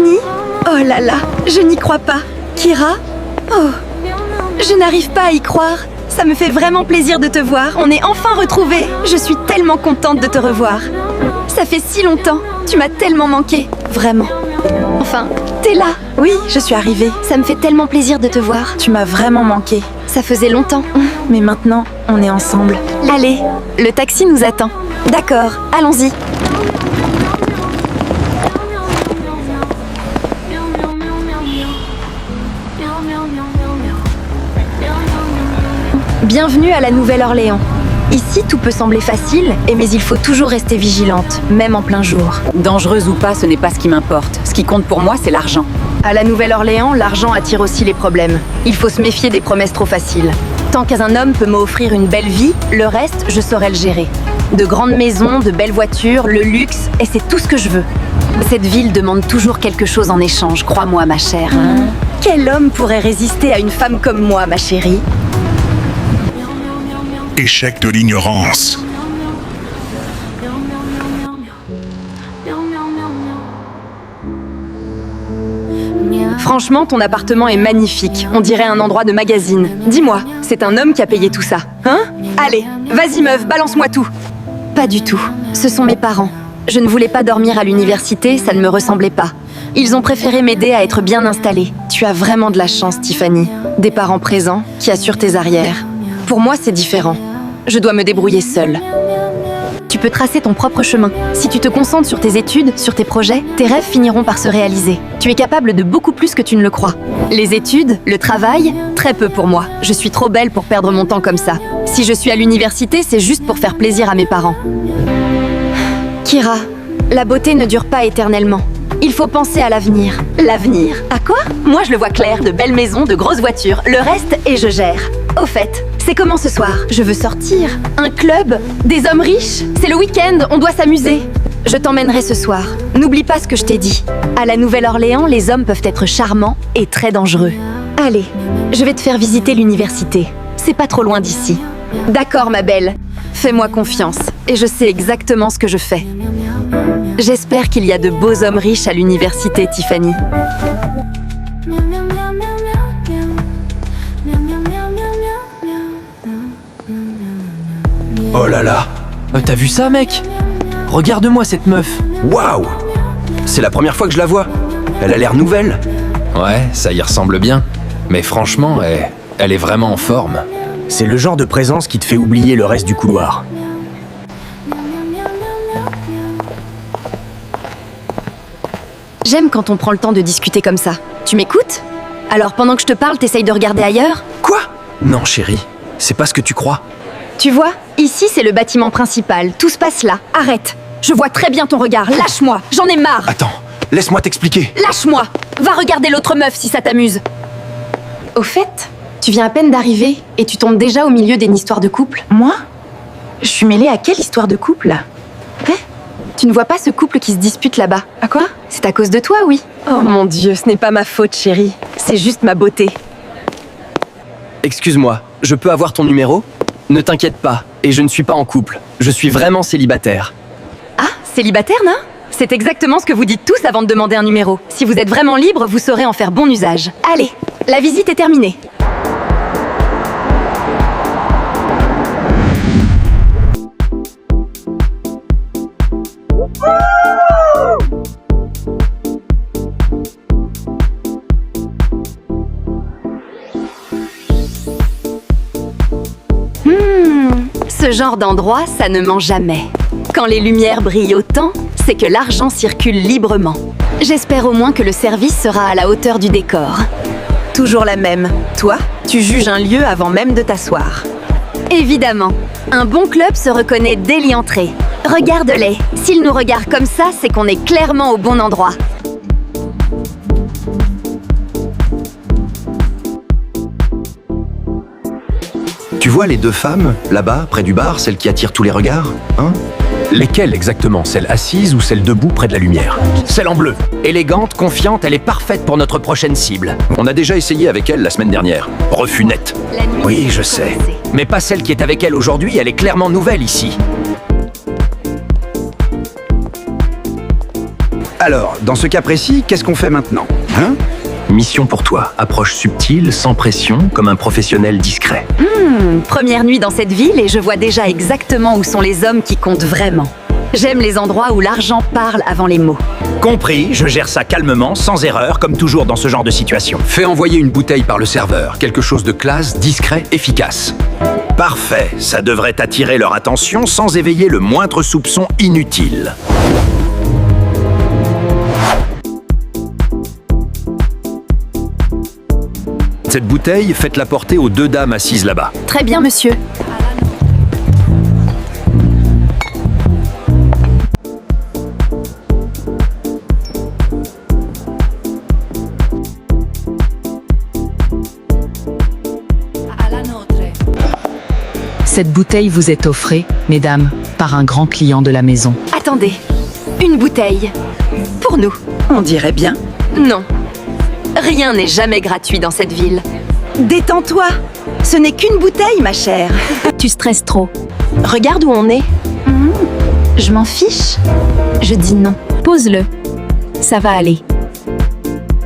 Tiffany? Oh là là, je n'y crois pas. Kira? Oh, je n'arrive pas à y croire. Ça me fait vraiment plaisir de te voir. On est enfin retrouvés. Je suis tellement contente de te revoir. Ça fait si longtemps. Tu m'as tellement manqué. Vraiment. Enfin, t'es là. Oui, je suis arrivée. Ça me fait tellement plaisir de te voir. Tu m'as vraiment manqué. Ça faisait longtemps. Mais maintenant, on est ensemble. Allez, le taxi nous attend. D'accord, allons-y. Bienvenue à la Nouvelle-Orléans. Ici, tout peut sembler facile, mais il faut toujours rester vigilante, même en plein jour. Dangereuse ou pas, ce n'est pas ce qui m'importe. Ce qui compte pour moi, c'est l'argent. À la Nouvelle-Orléans, l'argent attire aussi les problèmes. Il faut se méfier des promesses trop faciles. Tant qu'un homme peut m'offrir une belle vie, le reste, je saurai le gérer. De grandes maisons, de belles voitures, le luxe, et c'est tout ce que je veux. Cette ville demande toujours quelque chose en échange, crois-moi, ma chère. Quel homme pourrait résister à une femme comme moi, ma chérie? Échec de l'ignorance. Franchement, ton appartement est magnifique. On dirait un endroit de magazine. Dis-moi, c'est un homme qui a payé tout ça, hein? Allez, vas-y meuf, balance-moi tout. Pas du tout. Ce sont mes parents. Je ne voulais pas dormir à l'université, ça ne me ressemblait pas. Ils ont préféré m'aider à être bien installée. Tu as vraiment de la chance, Tiffany. Des parents présents qui assurent tes arrières. Pour moi, c'est différent. Je dois me débrouiller seule. Tu peux tracer ton propre chemin. Si tu te concentres sur tes études, sur tes projets, tes rêves finiront par se réaliser. Tu es capable de beaucoup plus que tu ne le crois. Les études, le travail, très peu pour moi. Je suis trop belle pour perdre mon temps comme ça. Si je suis à l'université, c'est juste pour faire plaisir à mes parents. Kira, la beauté ne dure pas éternellement. Il faut penser à l'avenir. L'avenir? À quoi? Moi, je le vois clair, de belles maisons, de grosses voitures. Le reste, et je gère. Au fait, c'est comment ce soir? Je veux sortir. Un club? Des hommes riches? C'est le week-end, on doit s'amuser. Je t'emmènerai ce soir. N'oublie pas ce que je t'ai dit. À la Nouvelle-Orléans, les hommes peuvent être charmants et très dangereux. Allez, je vais te faire visiter l'université. C'est pas trop loin d'ici. D'accord, ma belle. Fais-moi confiance, et je sais exactement ce que je fais. J'espère qu'il y a de beaux hommes riches à l'université, Tiffany. Oh là là! T'as vu ça, mec? Regarde-moi cette meuf. Waouh! C'est la première fois que je la vois. Elle a l'air nouvelle. Ouais, ça y ressemble bien. Mais franchement, elle est vraiment en forme. C'est le genre de présence qui te fait oublier le reste du couloir. J'aime quand on prend le temps de discuter comme ça. Tu m'écoutes? Alors pendant que je te parle, t'essayes de regarder ailleurs? Quoi? Non, chérie. C'est pas ce que tu crois. Tu vois, ici c'est le bâtiment principal. Tout se passe là. Arrête! Je vois très bien ton regard. Lâche-moi! J'en ai marre! Attends, laisse-moi t'expliquer. Lâche-moi! Va regarder l'autre meuf si ça t'amuse. Au fait, tu viens à peine d'arriver et tu tombes déjà au milieu d'une histoire de couple. Moi? Je suis mêlée à quelle histoire de couple? Hein? Tu ne vois pas ce couple qui se dispute là-bas? À quoi? C'est à cause de toi, oui. Oh mon Dieu, ce n'est pas ma faute, chérie. C'est juste ma beauté. Excuse-moi, je peux avoir ton numéro? Ne t'inquiète pas, et je ne suis pas en couple. Je suis vraiment célibataire. Ah, célibataire, non? C'est exactement ce que vous dites tous avant de demander un numéro. Si vous êtes vraiment libre, vous saurez en faire bon usage. Allez, la visite est terminée. Ce genre d'endroit, ça ne ment jamais. Quand les lumières brillent autant, c'est que l'argent circule librement. J'espère au moins que le service sera à la hauteur du décor. Toujours la même. Toi, tu juges un lieu avant même de t'asseoir. Évidemment. Un bon club se reconnaît dès l'y entrer. Regarde-les. S'ils nous regardent comme ça, c'est qu'on est clairement au bon endroit. Tu vois les deux femmes, là-bas, près du bar, celles qui attirent tous les regards? Hein? Lesquelles exactement? Celle assise ou celle debout près de la lumière? Celle en bleu. Élégante, confiante, elle est parfaite pour notre prochaine cible. On a déjà essayé avec elle la semaine dernière. Refus net. La nuit Oui, est je sais. commencée. Mais pas celle qui est avec elle aujourd'hui, elle est clairement nouvelle ici. Alors, dans ce cas précis, qu'est-ce qu'on fait maintenant? Hein? Mission pour toi. Approche subtile, sans pression, comme un professionnel discret. Première nuit dans cette ville et je vois déjà exactement où sont les hommes qui comptent vraiment. J'aime les endroits où l'argent parle avant les mots. Compris, je gère ça calmement, sans erreur, comme toujours dans ce genre de situation. Fais envoyer une bouteille par le serveur. Quelque chose de classe, discret, efficace. Parfait, ça devrait attirer leur attention sans éveiller le moindre soupçon inutile. Cette bouteille, faites-la porter aux 2 dames assises là-bas. Très bien, monsieur. Cette bouteille vous est offrée, mesdames, par un grand client de la maison. Attendez, une bouteille. Pour nous. On dirait bien. Non. Rien n'est jamais gratuit dans cette ville. Détends-toi. Ce n'est qu'une bouteille, ma chère. Tu stresses trop. Regarde où on est. Je m'en fiche. Je dis non. Pose-le. Ça va aller.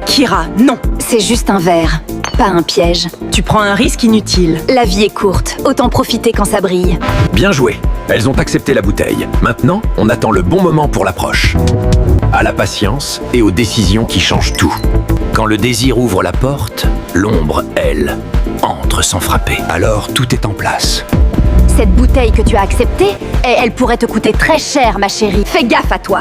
Kira, non. C'est juste un verre, pas un piège. Tu prends un risque inutile. La vie est courte, autant profiter quand ça brille. Bien joué. Elles ont accepté la bouteille. Maintenant, on attend le bon moment pour l'approche. À la patience et aux décisions qui changent tout. Quand le désir ouvre la porte, l'ombre, elle, entre sans frapper. Alors, tout est en place. Cette bouteille que tu as acceptée, elle pourrait te coûter très cher, ma chérie. Fais gaffe à toi.